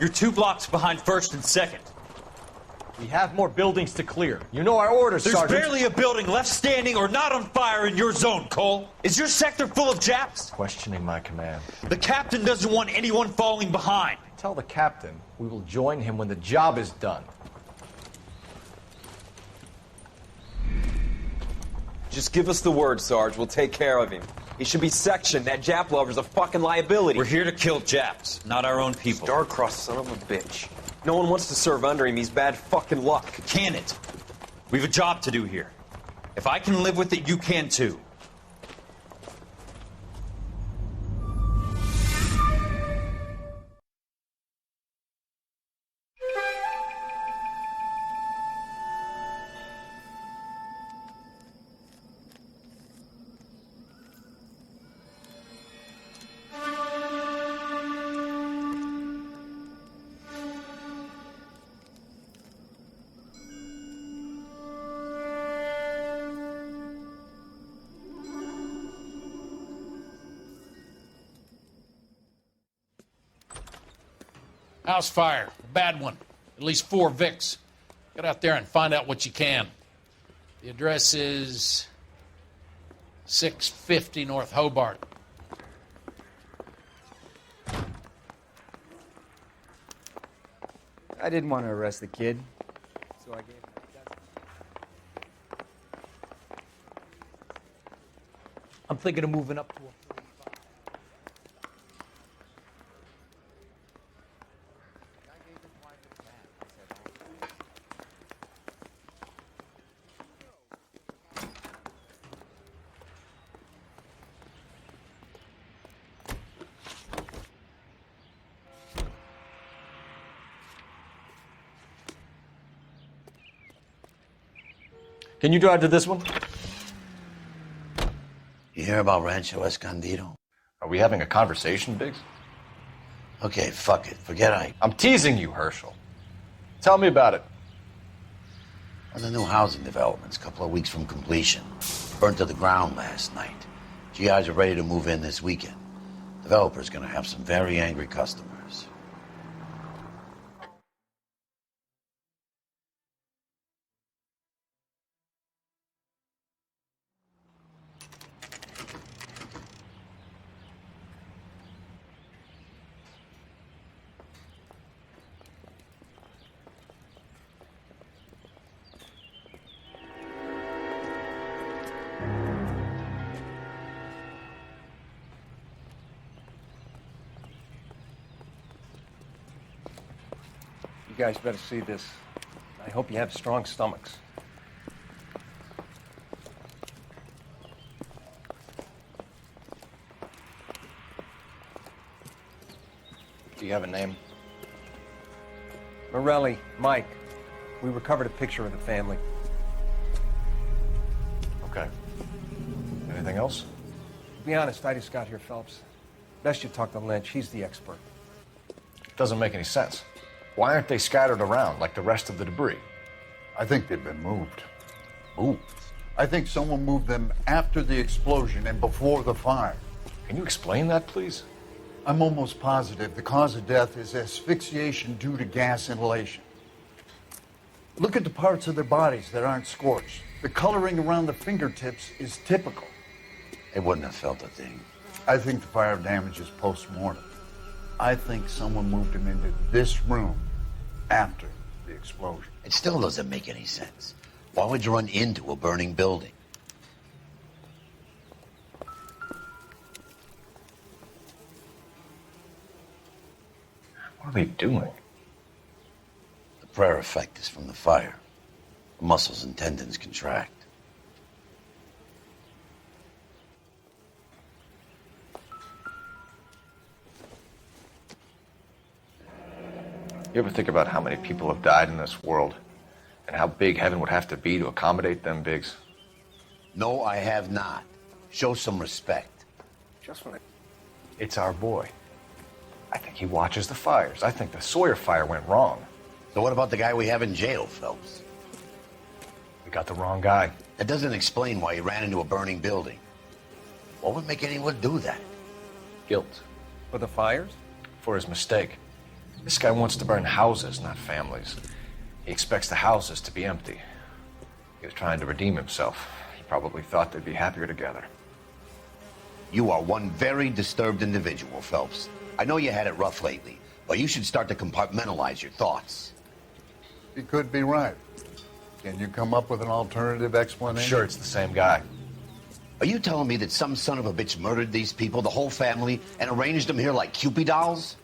You're 2 blocks behind 1st and 2nd. We have more buildings to clear. You know our orders, There's Sergeant. barely a building left standing or not on fire in your zone, Cole. Is your sector full of Japs? Questioning my command. The captain doesn't want anyone falling behind. Tell the captain we will join him when the job is done. Just give us the word, Sarge. We'll take care of him. He should be sectioned. That Jap lover's a fucking liability. We're here to kill Japs, not our own people. Star-crossed son of a bitch. No one wants to serve under him. He's bad fucking luck. Can it? We have a job to do here. If I can live with it, you can too. House fire, a bad one. At least 4 Vicks. Get out there and find out what you can. The address is 650 North Hobart. I didn't want to arrest the kid, so I gave him a dozen. I'm thinking of moving up to a... Can you drive to this one? You hear about Rancho Escondido? Are we having a conversation, Biggs? Okay, fuck it. Forget Ike. I'm teasing you, Herschel. Tell me about it. Well, the new housing development's a couple of weeks from completion. Burnt to the ground last night. GIs are ready to move in this weekend. Developer's gonna have some very angry customers. You guys better see this. I hope you have strong stomachs. Do you have a name? Morelli, Mike. We recovered a picture of the family. Okay. Anything else? To be honest, I just got here, Phelps. Best you talk to Lynch. He's the expert. Doesn't make any sense. Why aren't they scattered around like the rest of the debris? I think they've been moved. Moved? I think someone moved them after the explosion and before the fire. Can you explain that, please? I'm almost positive the cause of death is asphyxiation due to gas inhalation. Look at the parts of their bodies that aren't scorched. The coloring around the fingertips is typical. They wouldn't have felt a thing. I think the fire damage is post-mortem. I think someone moved them into this room after the explosion. It still doesn't make any sense. Why would you run into a burning building? What are they doing? The prayer effect is from the fire. The muscles and tendons contract. You ever think about how many people have died in this world and how big heaven would have to be to accommodate them, Biggs? No, I have not. Show some respect. Just when it's our boy. I think he watches the fires. I think the Sawyer fire went wrong. So what about the guy we have in jail, Phelps? We got the wrong guy. That doesn't explain why he ran into a burning building. What would make anyone do that? Guilt. For the fires? For his mistake. This guy wants to burn houses, not families. He expects the houses to be empty. He was trying to redeem himself. He probably thought they'd be happier together. You are one very disturbed individual, Phelps. I know you had it rough lately, but you should start to compartmentalize your thoughts. He could be right. Can you come up with an alternative explanation? Sure, it's the same guy. Are you telling me that some son of a bitch murdered these people, the whole family, and arranged them here like Cupid dolls?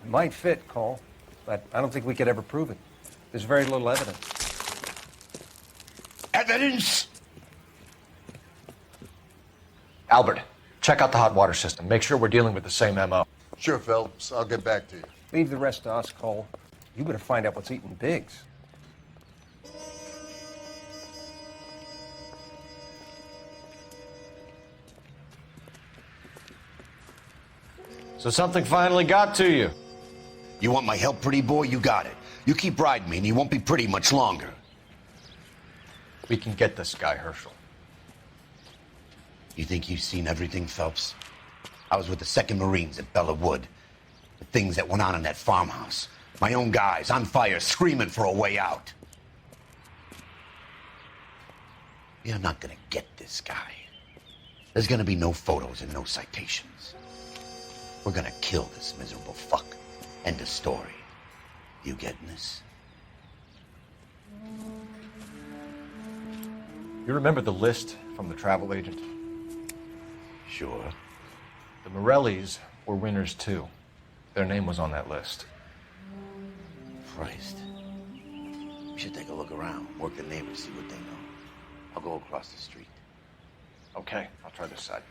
It might fit, Cole, but I don't think we could ever prove it. There's very little evidence. Evidence? Albert, check out the hot water system. Make sure we're dealing with the same MO. Sure, Phelps. I'll get back to you. Leave the rest to us, Cole. You better find out what's eating Biggs. So something finally got to you. You want my help, pretty boy? You got it. You keep riding me, and you won't be pretty much longer. We can get this guy, Herschel. You think you've seen everything, Phelps? I was with the 2nd Marines at Bella Wood. The things that went on in that farmhouse. My own guys on fire, screaming for a way out. You're not gonna get this guy. There's gonna be no photos and no citations. We're gonna kill this miserable fuck. End of story. You getting this? You remember the list from the travel agent? Sure. The Morellis were winners too. Their name was on that list. Christ. We should take a look around, work the neighbors, see what they know. I'll go across the street. Okay, I'll try this side.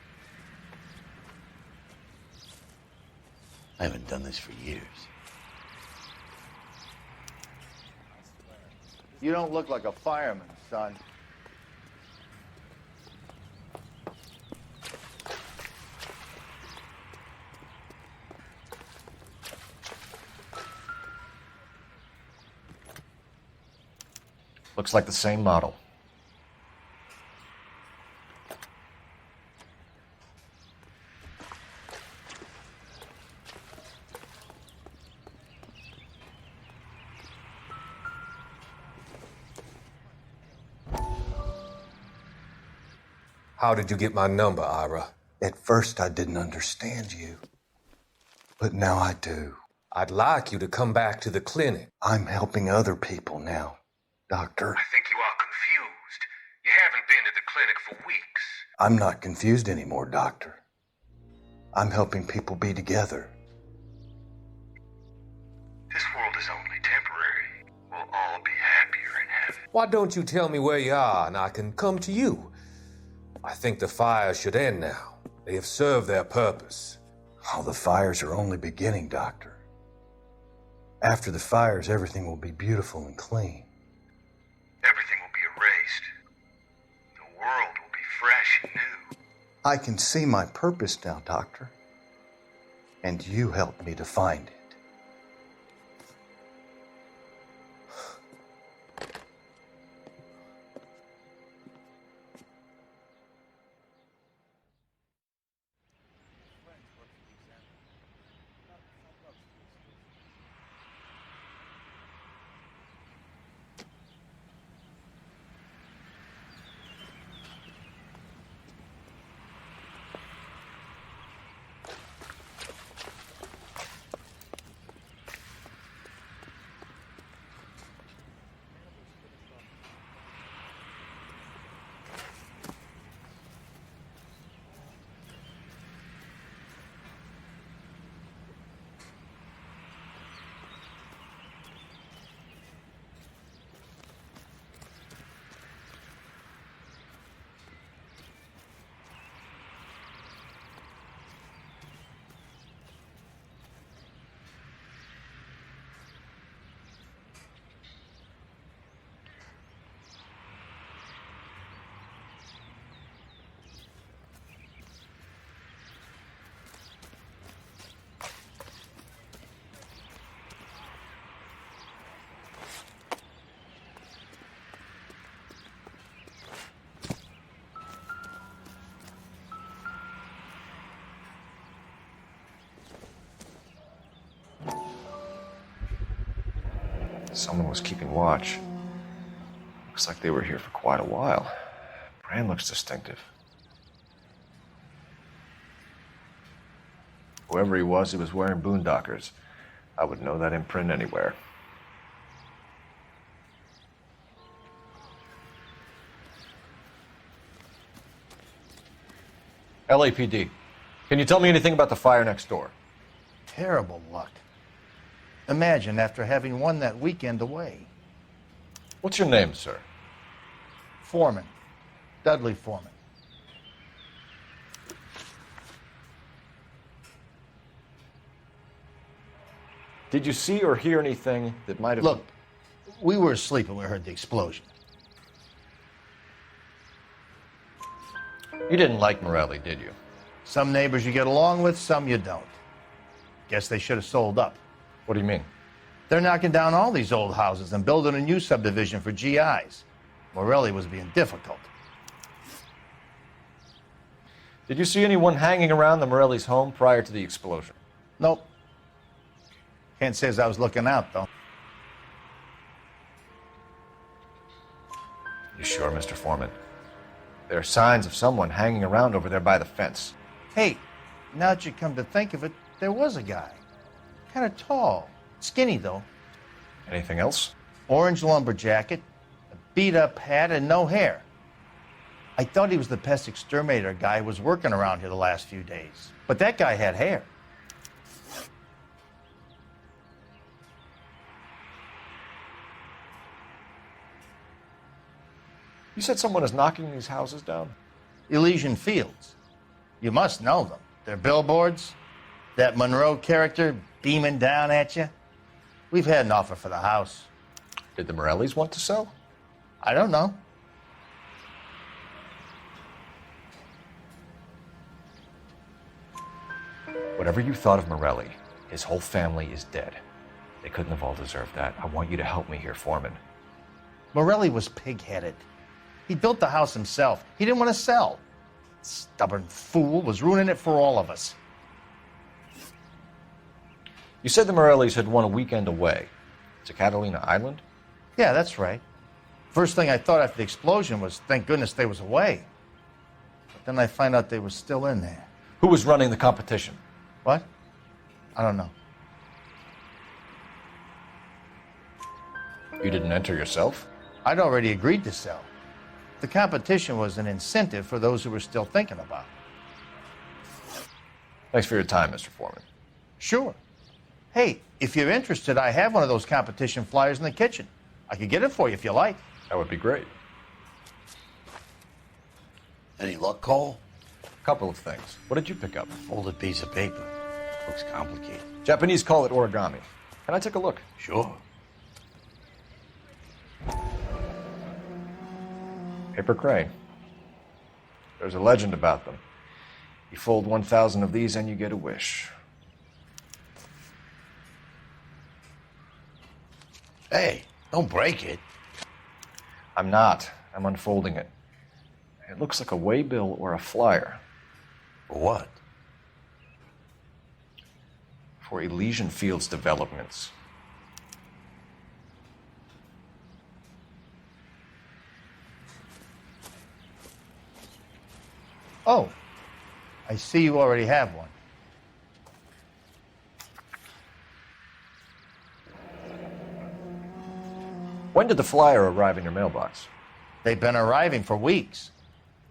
I haven't done this for years. You don't look like a fireman, son. Looks like the same model. How did you get my number, Ira? At first, I didn't understand you. But now I do. I'd like you to come back to the clinic. I'm helping other people now, Doctor. I think you are confused. You haven't been to the clinic for weeks. I'm not confused anymore, Doctor. I'm helping people be together. This world is only temporary. We'll all be happier in heaven. Why don't you tell me where you are and I can come to you? I think the fires should end now. They have served their purpose. Oh, the fires are only beginning, Doctor. After the fires, everything will be beautiful and clean. Everything will be erased. The world will be fresh and new. I can see my purpose now, Doctor. And you helped me to find it. Someone was keeping watch. Looks like they were here for quite a while. Brand looks distinctive. Whoever he was wearing boondockers. I would know that imprint anywhere. LAPD, can you tell me anything about the fire next door? Terrible luck. Imagine after having won that weekend away. What's your name, sir? Foreman. Dudley Foreman. Did you see or hear anything that might have... Look, we were asleep when we heard the explosion. You didn't like Morelli, did you? Some neighbors you get along with, some you don't. Guess they should have sold up. What do you mean? They're knocking down all these old houses and building a new subdivision for GIs. Morelli was being difficult. Did you see anyone hanging around the Morelli's home prior to the explosion? Nope. Can't say as I was looking out, though. You sure, Mr. Foreman? There are signs of someone hanging around over there by the fence. Hey, now that you come to think of it, there was a guy. Kind of tall. Skinny, though. Anything else? Orange lumber jacket, a beat-up hat, and no hair. I thought he was the pest exterminator guy who was working around here the last few days. But that guy had hair. You said someone is knocking these houses down? Elysian Fields. You must know them. They're billboards. That Monroe character beaming down at you. We've had an offer for the house. Did the Morellis want to sell? I don't know. Whatever you thought of Morelli, his whole family is dead. They couldn't have all deserved that. I want you to help me here, Foreman. Morelli was pig-headed. He built the house himself. He didn't want to sell. Stubborn fool was ruining it for all of us. You said the Morellis had won a weekend away to Catalina Island? Yeah, that's right. First thing I thought after the explosion was, thank goodness they was away. But then I find out they were still in there. Who was running the competition? What? I don't know. You didn't enter yourself? I'd already agreed to sell. The competition was an incentive for those who were still thinking about it. Thanks for your time, Mr. Foreman. Sure. Hey, if you're interested, I have one of those competition flyers in the kitchen. I could get it for you if you like. That would be great. Any luck, Cole? A couple of things. What did you pick up? Folded piece of paper. Looks complicated. Japanese call it origami. Can I take a look? Sure. Paper crane. There's a legend about them. You fold 1,000 of these and you get a wish. Hey, don't break it. I'm not. I'm unfolding it. It looks like a waybill or a flyer. For what? For Elysian Fields developments. Oh, I see you already have one. When did the flyer arrive in your mailbox? They've been arriving for weeks.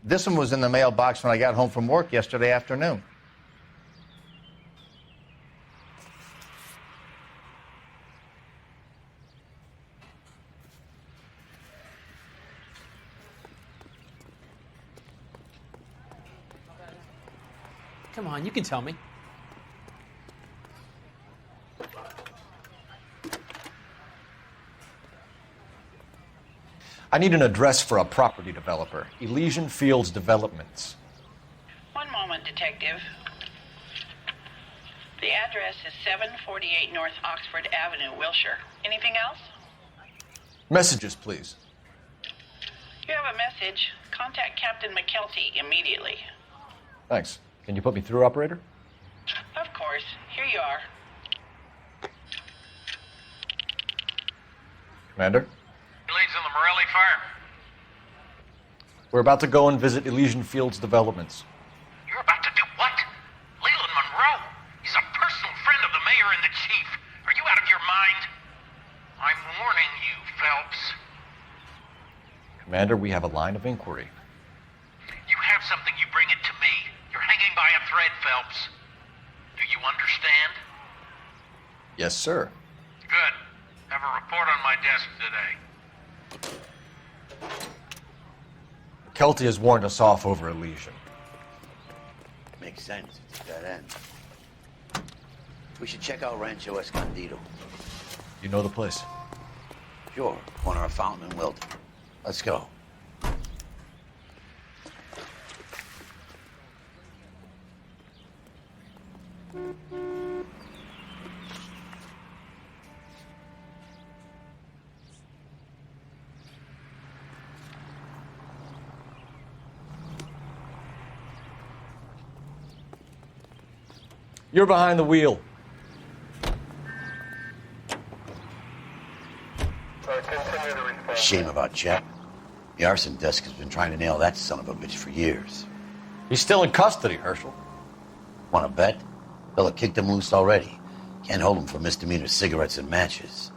This one was in the mailbox when I got home from work yesterday afternoon. Come on, you can tell me. I need an address for a property developer. Elysian Fields Developments. One moment, Detective. The address is 748 North Oxford Avenue, Wilshire. Anything else? Messages, please. You have a message. Contact Captain McKelty immediately. Thanks. Can you put me through, operator? Of course. Here you are. Commander? Leads on the Morelli fire. We're about to go and visit Elysian Field's developments. You're about to do what? Leland Monroe? He's a personal friend of the mayor and the chief. Are you out of your mind? I'm warning you, Phelps. Commander, we have a line of inquiry. You have something, you bring it to me. You're hanging by a thread, Phelps. Do you understand? Yes, sir. Good. Have a report on my desk today. Kelty has warned us off over Elysian. Makes sense. It's a dead end. We should check out Rancho Escondido. You know the place? Sure. Corner of Fountain and Wilton. Let's go. You're behind the wheel. Shame about Chet. The arson desk has been trying to nail that son of a bitch for years. He's still in custody, Herschel. Want to bet? Fella kicked him loose already. Can't hold him for misdemeanor cigarettes and matches.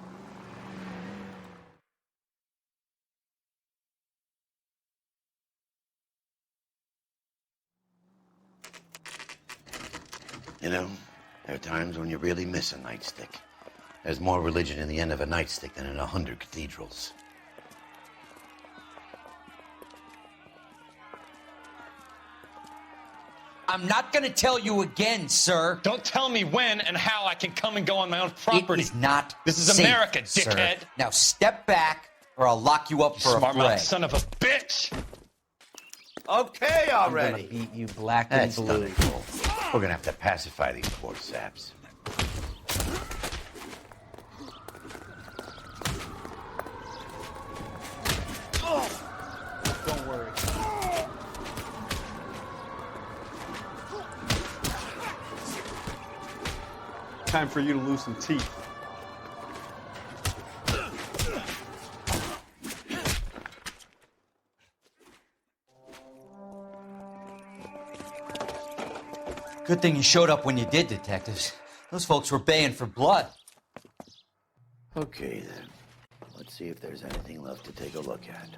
You know, there are times when you really miss a nightstick. There's more religion in the end of a nightstick than in 100 cathedrals. I'm not gonna tell you again, sir. Don't tell me when and how I can come and go on my own property. It is not This is safe, America, sir. dickhead. Now step back, or I'll lock you up for a Smart mouth fray. son of a bitch. Okay already. I'm gonna beat you black and That's blue. not cool. We're gonna have to pacify these poor saps. Don't worry. Time for you to lose some teeth. Good thing you showed up when you did, detectives. Those folks were baying for blood. Okay then. Let's see if there's anything left to take a look at.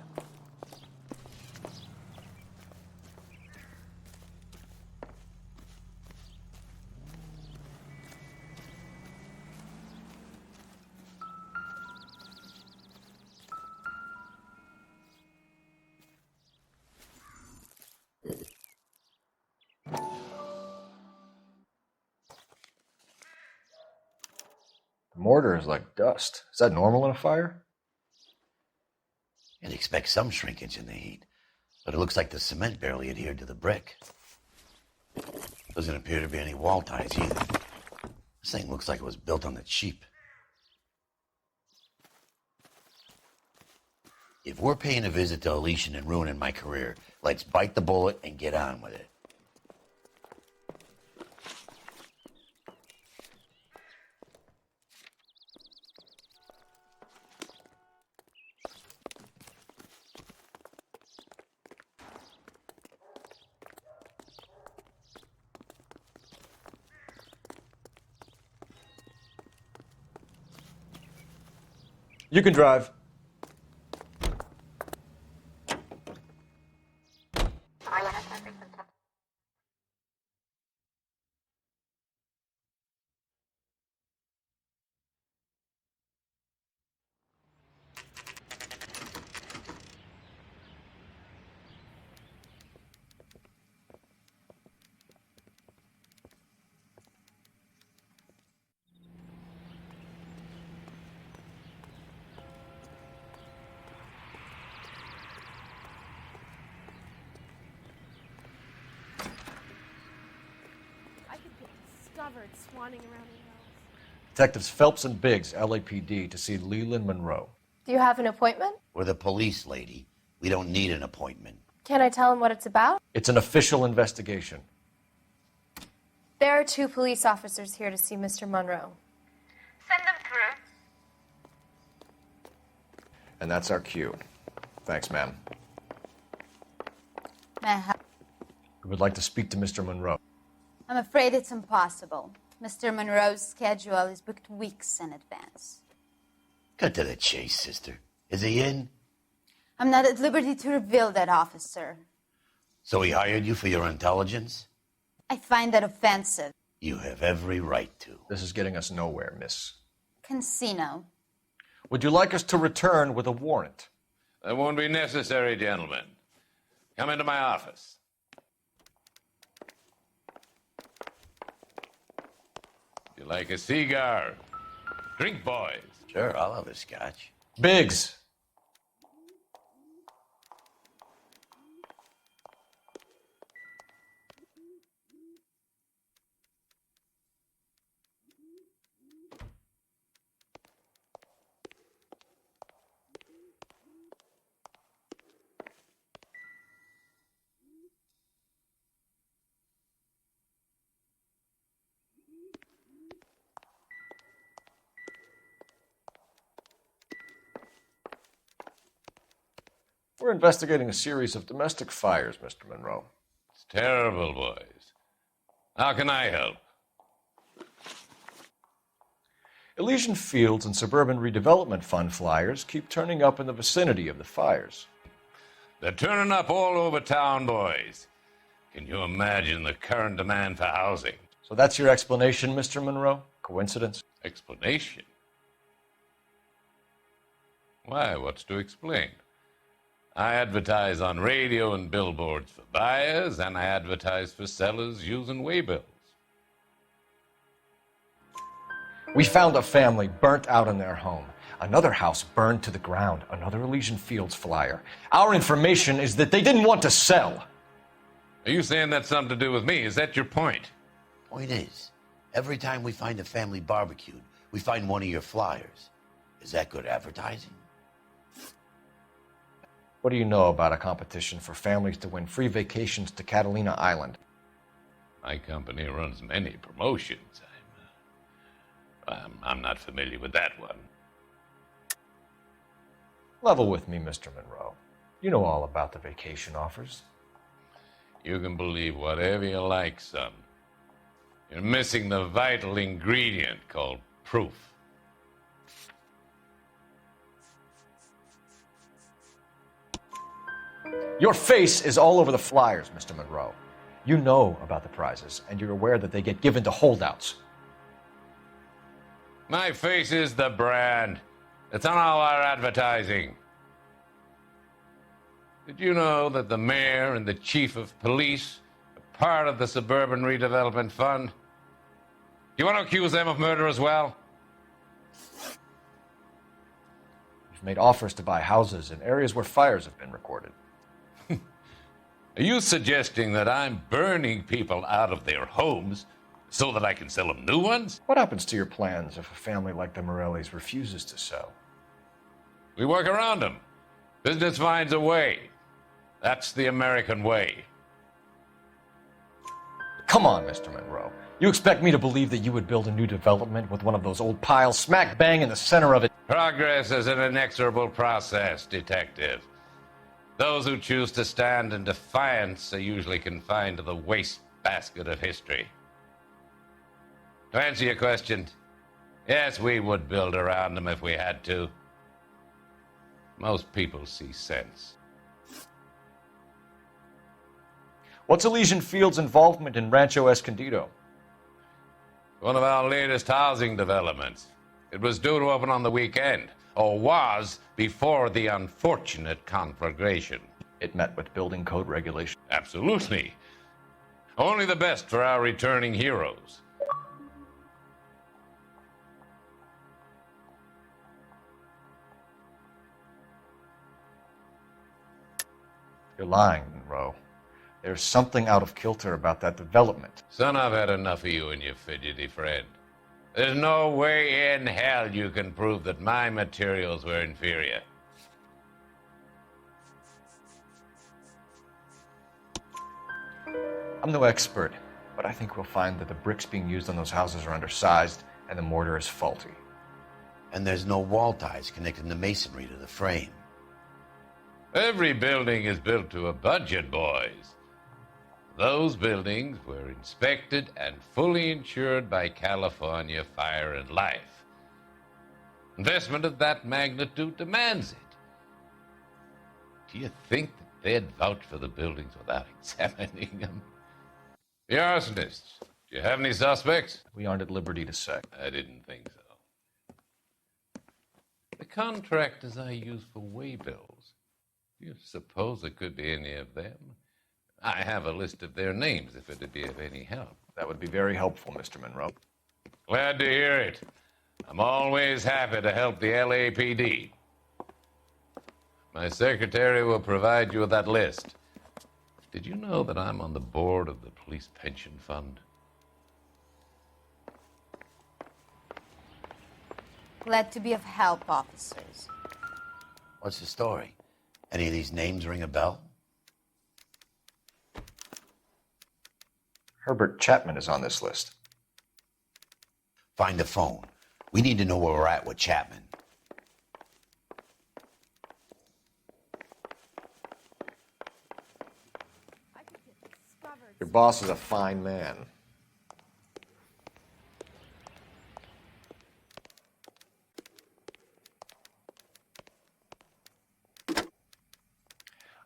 The mortar is like dust. Is that normal in a fire? You'd expect some shrinkage in the heat, but it looks like the cement barely adhered to the brick. Doesn't appear to be any wall ties either. This thing looks like it was built on the cheap. If we're paying a visit to Elysian and ruining my career, let's bite the bullet and get on with it. You can drive. Swanning around the hills. Detectives Phelps and Biggs, LAPD, to see Leland Monroe. Do you have an appointment? We're the police, lady. We don't need an appointment. Can I tell him what it's about? It's an official investigation. There are 2 police officers here to see Mr. Monroe. Send them through. And that's our cue. Thanks, ma'am. We would like to speak to Mr. Monroe. I'm afraid it's impossible. Mr. Monroe's schedule is booked weeks in advance. Cut to the chase, sister. Is he in? I'm not at liberty to reveal that, officer. So he hired you for your intelligence? I find that offensive. You have every right to. This is getting us nowhere, miss. Casino. Would you like us to return with a warrant? That won't be necessary, gentlemen. Come into my office. You like a cigar? Drink, boys. Sure, I'll have a scotch. Biggs! We're investigating a series of domestic fires, Mr. Monroe. It's terrible, boys. How can I help? Elysian Fields and Suburban Redevelopment Fund flyers keep turning up in the vicinity of the fires. They're turning up all over town, boys. Can you imagine the current demand for housing? So that's your explanation, Mr. Monroe? Coincidence? Explanation? Why, what's to explain? I advertise on radio and billboards for buyers, and I advertise for sellers using waybills. We found a family burnt out in their home. Another house burned to the ground. Another Elysian Fields flyer. Our information is that they didn't want to sell. Are you saying that's something to do with me? Is that your point? Point is, every time we find a family barbecued, we find one of your flyers. Is that good advertising? What do you know about a competition for families to win free vacations to Catalina Island? My company runs many promotions. I'm not familiar with that one. Level with me, Mr. Monroe. You know all about the vacation offers. You can believe whatever you like, son. You're missing the vital ingredient called proof. Your face is all over the flyers, Mr. Monroe. You know about the prizes, and you're aware that they get given to holdouts. My face is the brand. It's on all our advertising. Did you know that the mayor and the chief of police are part of the Suburban Redevelopment Fund? Do you want to accuse them of murder as well? You've made offers to buy houses in areas where fires have been recorded. Are you suggesting that I'm burning people out of their homes so that I can sell them new ones? What happens to your plans if a family like the Morellis refuses to sell? We work around them. Business finds a way. That's the American way. Come on, Mr. Monroe. You expect me to believe that you would build a new development with one of those old piles smack bang in the center of it? Progress is an inexorable process, detective. Those who choose to stand in defiance are usually confined to the wastebasket of history. To answer your question, yes, we would build around them if we had to. Most people see sense. What's Elysian Fields' involvement in Rancho Escondido? One of our latest housing developments. It was due to open on the weekend, or was before the unfortunate conflagration. It met with building code regulations. Absolutely. Only the best for our returning heroes. You're lying, Monroe. There's something out of kilter about that development. Son, I've had enough of you and your fidgety friend. There's no way in hell you can prove that my materials were inferior. I'm no expert, but I think we'll find that the bricks being used on those houses are undersized and the mortar is faulty. And there's no wall ties connecting the masonry to the frame. Every building is built to a budget, boys. Those buildings were inspected and fully insured by California Fire and Life. Investment of that magnitude demands it. Do you think that they'd vouch for the buildings without examining them? The arsonists, do you have any suspects? We aren't at liberty to say. I didn't think so. The contractors I use for waybills, do you suppose it could be any of them? I have a list of their names if it'd be of any help. That would be very helpful, Mr. Monroe. Glad to hear it. I'm always happy to help the LAPD. My secretary will provide you with that list. Did you know that I'm on the board of the Police Pension Fund? Glad to be of help, officers. What's the story? Any of these names ring a bell? Herbert Chapman is on this list. Find the phone. We need to know where we're at with Chapman. Your boss is a fine man.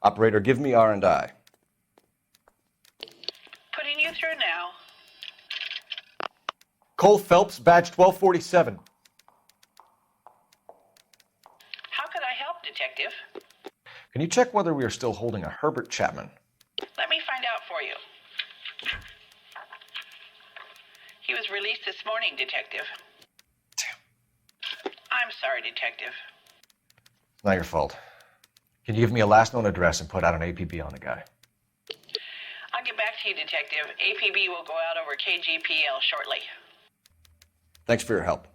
Operator, give me R&I. Putting you through now. Cole Phelps, badge 1247. How could I help, Detective? Can you check whether we are still holding a Herbert Chapman? Let me find out for you. He was released this morning, Detective. Damn. I'm sorry, Detective. It's not your fault. Can you give me a last known address and put out an APB on the guy? I'll get back to you, Detective. APB will go out over KGPL shortly. Thanks for your help.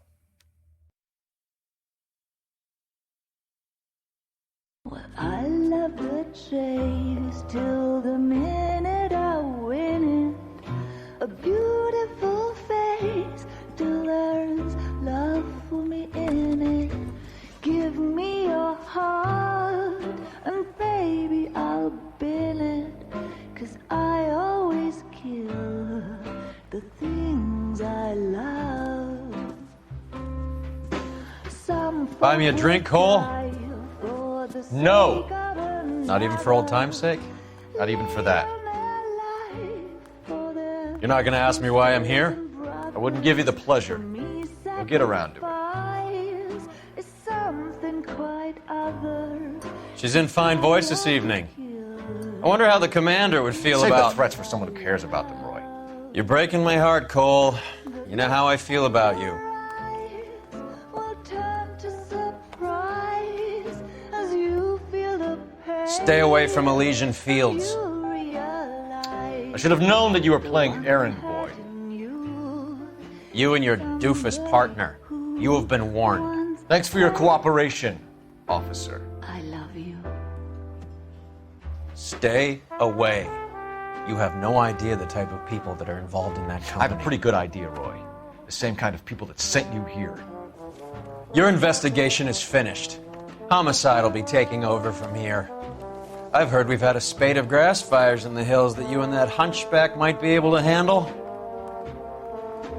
Well, I love the chase till the minute I win it. A beautiful face till there's love for me in it. Give me your heart and baby I'll bill it. 'Cause I always kill the things I love. Buy me a drink, Cole? No. Not even for old time's sake? Not even for that. You're not gonna ask me why I'm here? I wouldn't give you the pleasure. We'll get around to it. She's in fine voice this evening. I wonder how the commander would feel Save about... the threats for someone who cares about them, Roy. You're breaking my heart, Cole. You know how I feel about you. Stay away from Elysian Fields. I should have known that you were playing errand boy. You and your doofus partner. You have been warned. Thanks for your cooperation, officer. I love you. Stay away. You have no idea the type of people that are involved in that I company. have a pretty good idea, Roy. The same kind of people that sent you here. Your investigation is finished. Homicide will be taking over from here. I've heard we've had a spate of grass fires in the hills that you and that hunchback might be able to handle.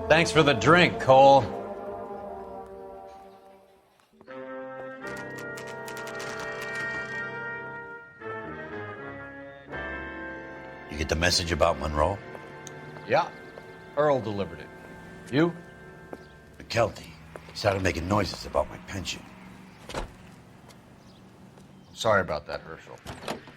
Thanks for the drink, Cole. You get the message about Monroe? Yeah. Earl delivered it. You? McKelty. He started making noises about my pension. Sorry about that, Herschel.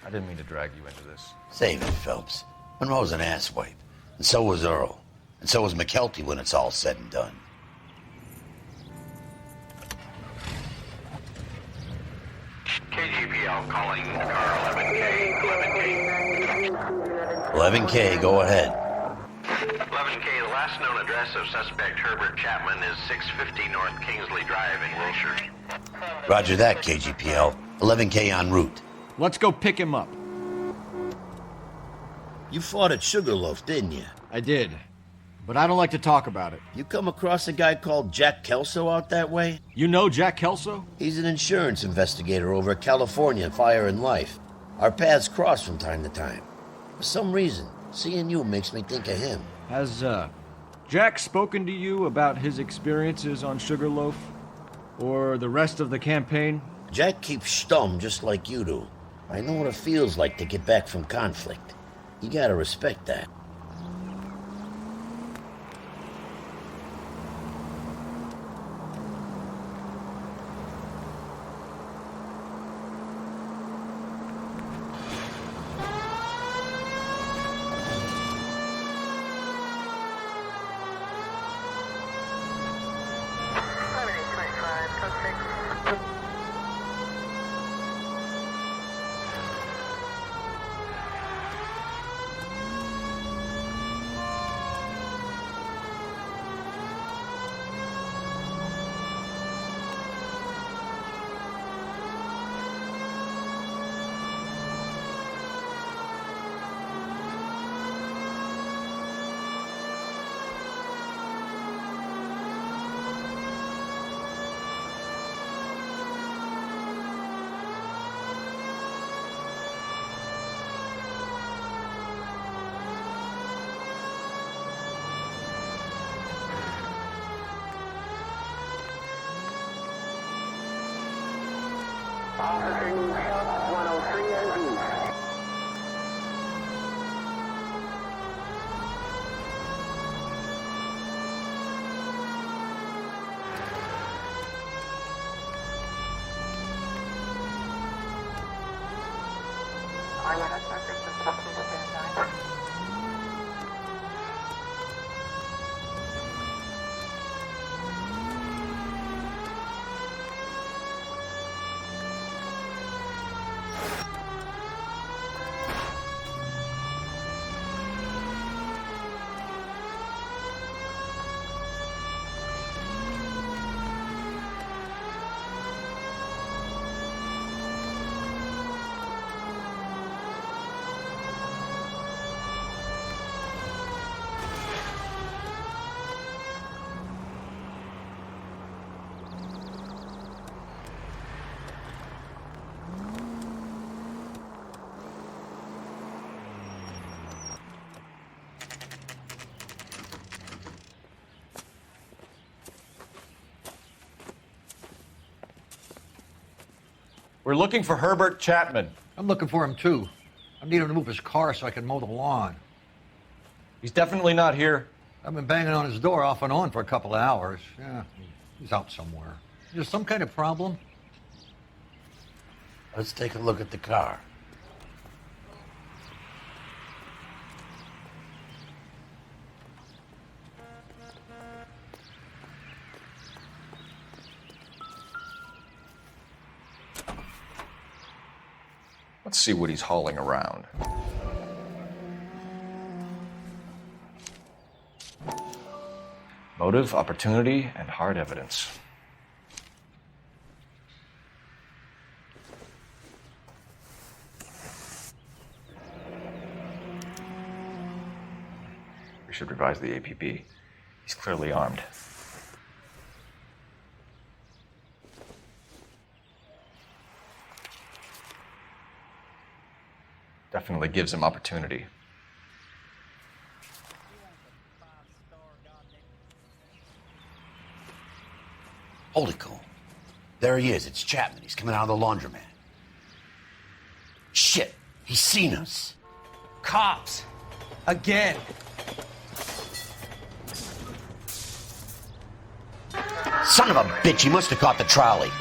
I didn't mean to drag you into this. Save it, Phelps. Monroe's an asswipe. And so was Earl. And so was McKelty when it's all said and done. KGPL calling car 11K. 11K, go ahead. 11K, the last known address of suspect Herbert Chapman is 650 North Kingsley Drive in Wilshire. Roger that, KGPL. 11K en route. Let's go pick him up. You fought at Sugarloaf, didn't you? I did. but I don't like to talk about it. You come across a guy called Jack Kelso out that way? You know Jack Kelso? He's an insurance investigator over at California Fire and Life. Our paths cross from time to time. For some reason, seeing you makes me think of him. Has, Jack spoken to you about his experiences on Sugarloaf? Or the rest of the campaign? Jack keeps stum just like you do. I know what it feels like to get back from conflict. You gotta respect that. We're looking for Herbert Chapman. I'm looking for him, too. I need him to move his car so I can mow the lawn. He's definitely not here. I've been banging on his door off and on for a couple of hours. Yeah, he's out somewhere. Is there some kind of problem? Let's take a look at the car. Let's see what he's hauling around. Motive, opportunity, and hard evidence. We should revise the APB. He's clearly armed. Definitely gives him opportunity. Hold it, Cole. There he is. It's Chapman. He's coming out of the laundromat. Shit. He's seen us. Cops. Again. Son of a bitch. He must have caught the trolley.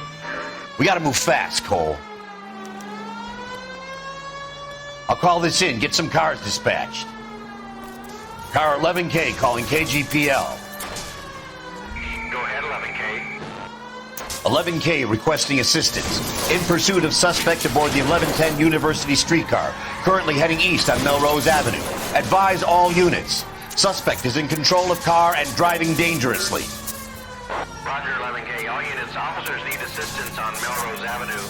We gotta move fast, Cole. I'll call this in. Get some cars dispatched. Car 11K calling KGPL. Go ahead, 11K. 11K requesting assistance. In pursuit of suspect aboard the 1110 University streetcar. Currently heading east on Melrose Avenue. Advise all units. Suspect is in control of car and driving dangerously. Roger, 11K. All units, officers need assistance on Melrose Avenue.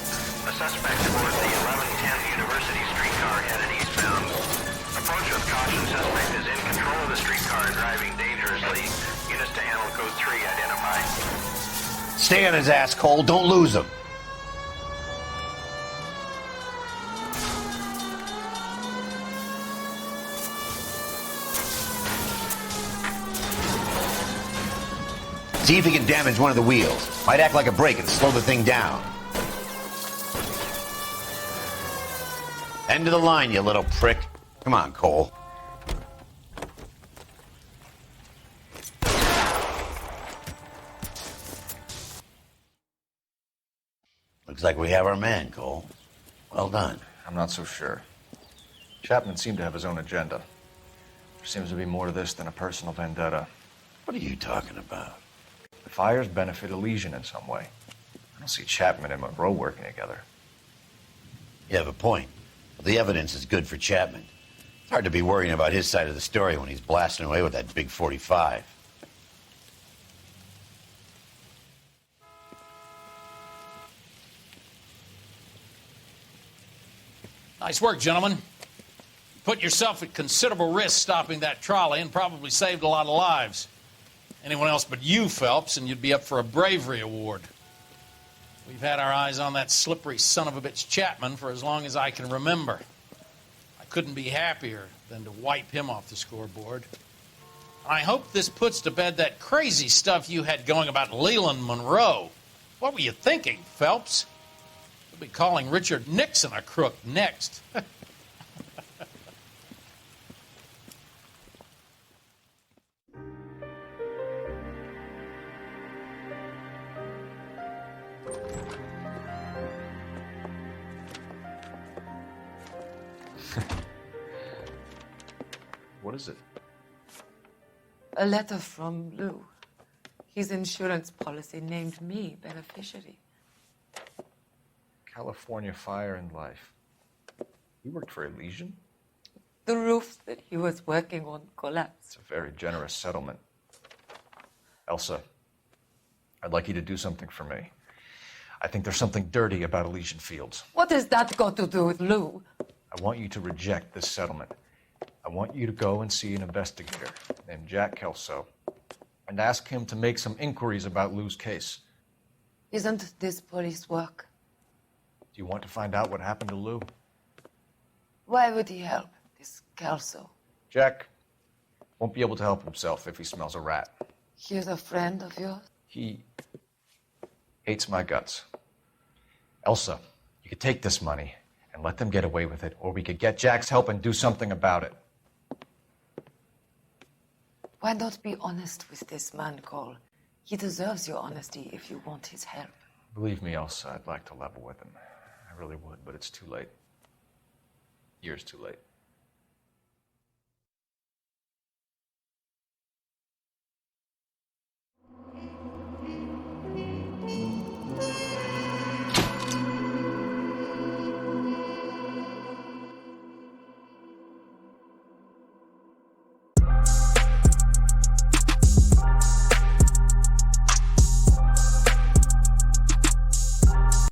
A suspect aboard the 1110 University streetcar headed eastbound. Approach with caution. Suspect is in control of the streetcar and driving dangerously. Units to handle code 3 identified. Stay on his ass, Cole. Don't lose him. See if he can damage one of the wheels. Might act like a brake and slow the thing down. End of the line, you little prick. Come on, Cole. Looks like we have our man, Cole. Well done. I'm not so sure. Chapman seemed to have his own agenda. There seems to be more to this than a personal vendetta. What are you talking about? The fires benefit Elysian in some way. I don't see Chapman and Monroe working together. You have a point. The evidence is good for Chapman. It's hard to be worrying about his side of the story when he's blasting away with that big 45. Nice work, gentlemen. Put yourself at considerable risk stopping that trolley and probably saved a lot of lives. Anyone else but you, Phelps, and you'd be up for a bravery award. We've had our eyes on that slippery son of a bitch Chapman for as long as I can remember. I couldn't be happier than to wipe him off the scoreboard. I hope this puts to bed that crazy stuff you had going about Leland Monroe. What were you thinking, Phelps? We'll be calling Richard Nixon a crook next. What is it? A letter from Lou. His insurance policy named me beneficiary. California Fire and Life. You worked for Elysian? The roof that he was working on collapsed. It's a very generous settlement. Elsa, I'd like you to do something for me. I think there's something dirty about Elysian Fields. What has that got to do with Lou? I want you to reject this settlement. I want you to go and see an investigator named Jack Kelso and ask him to make some inquiries about Lou's case. Isn't this police work? Do you want to find out what happened to Lou? Why would he help, this Kelso? Jack won't be able to help himself if he smells a rat. He's a friend of yours? He hates my guts. Elsa, you could take this money and let them get away with it, or we could get Jack's help and do something about it. Why not be honest with this man, Cole? He deserves your honesty if you want his help. Believe me, Elsa, I'd like to level with him. I really would, but it's too late. Years too late.